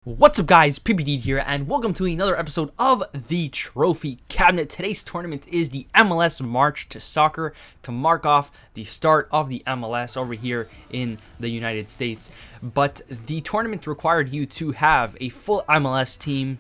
What's up guys, PPD here and welcome to another episode of the Trophy Cabinet. Today's tournament is the MLS March to Soccer to mark off the start of the MLS over here in the United States. But the tournament required you to have a full MLS team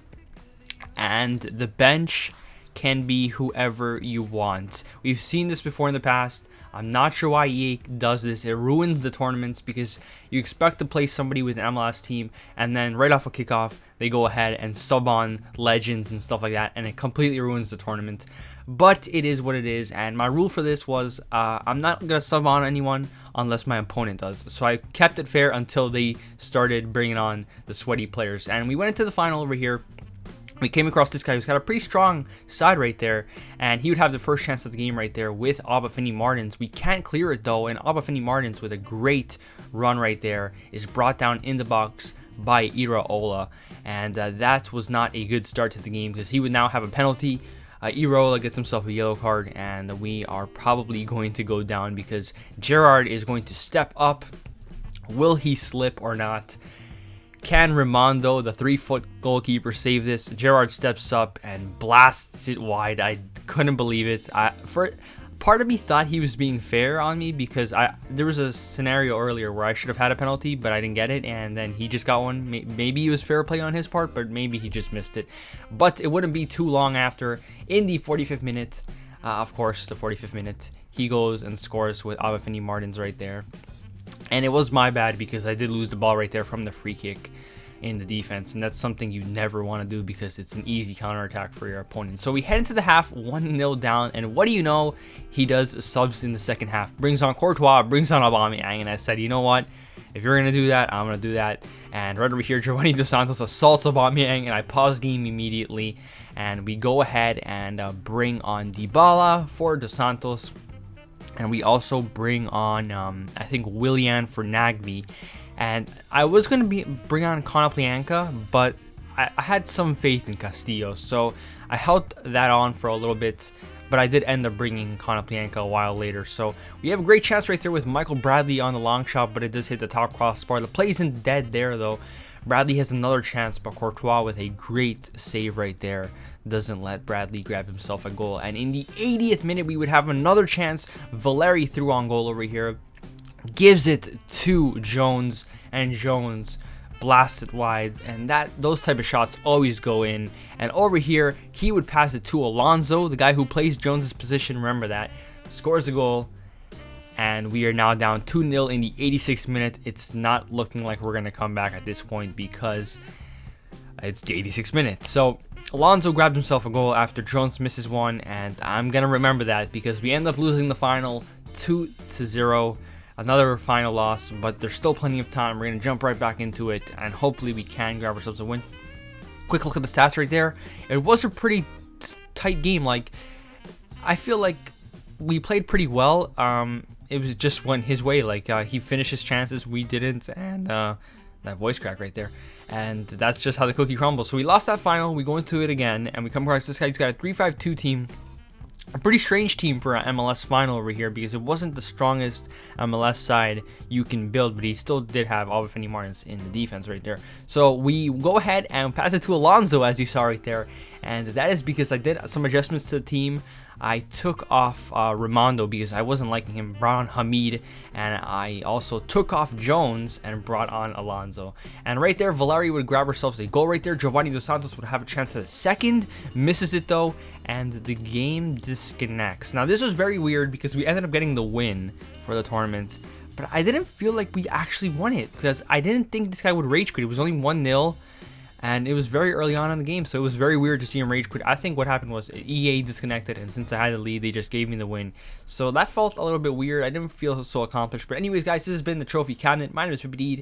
and the bench can be whoever you want. We've seen this before in the past. I'm not sure why EA does this. It ruins the tournaments because you expect to play somebody with an MLS team and then right off a kickoff they go ahead and sub on legends and stuff like that, and it completely ruins the tournament. But it is what it is, and my rule for this was I'm not going to sub on anyone unless my opponent does. So I kept it fair until they started bringing on the sweaty players, and we went into the final over here. We came across this guy who's got a pretty strong side right there, and he would have the first chance of the game right there with Obafemi Martins. We can't clear it though, and Obafemi Martins with a great run right there is brought down in the box by Iraola, and that was not a good start to the game because he would now have a penalty. Iraola gets himself a yellow card, and we are probably going to go down because Gerrard is going to step up. Will he slip or not? Can Raimondo, the 3-foot goalkeeper, save this? Gerrard steps up and blasts it wide. I couldn't believe it. Part of me thought he was being fair on me because there was a scenario earlier where I should have had a penalty, but I didn't get it, and then he just got one. Maybe it was fair play on his part, but maybe he just missed it. But it wouldn't be too long after, in the 45th minute, of course, the 45th minute, he goes and scores with Obafemi Martins right there. And it was my bad because I did lose the ball right there from the free kick in the defense, and that's something you never want to do because it's an easy counterattack for your opponent. So we head into the half 1-0 down, and what do you know? He does subs in the second half. Brings on Courtois, brings on Aubameyang, and I said, you know what? If you're going to do that, I'm going to do that. And right over here, Giovanni Dos Santos assaults Aubameyang, and I pause the game immediately, and we go ahead and bring on Dybala for Dos Santos. And we also bring on, I think, Willian for Nagby. And I was going to bring on Konoplyanka, but I had some faith in Castillo. So I held that on for a little bit, but I did end up bringing Konoplyanka a while later. So we have a great chance right there with Michael Bradley on the long shot, but it does hit the top crossbar. The play isn't dead there, though. Bradley has another chance, but Courtois with a great save right there doesn't let Bradley grab himself a goal. And in the 80th minute, we would have another chance. Valeri threw on goal over here, gives it to Jones, and Jones blasts it wide. And those type of shots always go in. And over here, he would pass it to Alonso, the guy who plays Jones's position. Remember that. Scores a goal. And we are now down 2-0 in the 86th minute. It's not looking like we're going to come back at this point because it's the 86th minute. So Alonso grabbed himself a goal after Jones misses one, and I'm going to remember that because we end up losing the final 2-0. Another final loss, but there's still plenty of time. We're going to jump right back into it, and hopefully we can grab ourselves a win. Quick look at the stats right there. It was a pretty tight game. Like, I feel like we played pretty well. It was just went his way. Like, he finished his chances, we didn't, and that voice crack right there. And that's just how the cookie crumbles. So we lost that final. We go into it again, and we come across this guy who's got a 3-5-2 team. A pretty strange team for an MLS final over here because it wasn't the strongest MLS side you can build, but he still did have Obafemi Martins in the defense right there. So we go ahead and pass it to Alonso, as you saw right there, and that is because I did some adjustments to the team. I took off Raimondo because I wasn't liking him, brought on Hamid, and I also took off Jones and brought on Alonso. And right there, Valeri would grab ourselves a goal right there. Giovanni Dos Santos would have a chance at the second, misses it though, and the game disconnects. Now this was very weird because we ended up getting the win for the tournament, but I didn't feel like we actually won it because I didn't think this guy would rage quit. It was only 1-0. And it was very early on in the game, so it was very weird to see him rage quit. I think what happened was EA disconnected, and since I had the lead, they just gave me the win. So that felt a little bit weird. I didn't feel so accomplished. But anyways, guys, this has been the Trophy Cabinet. My name is PPD.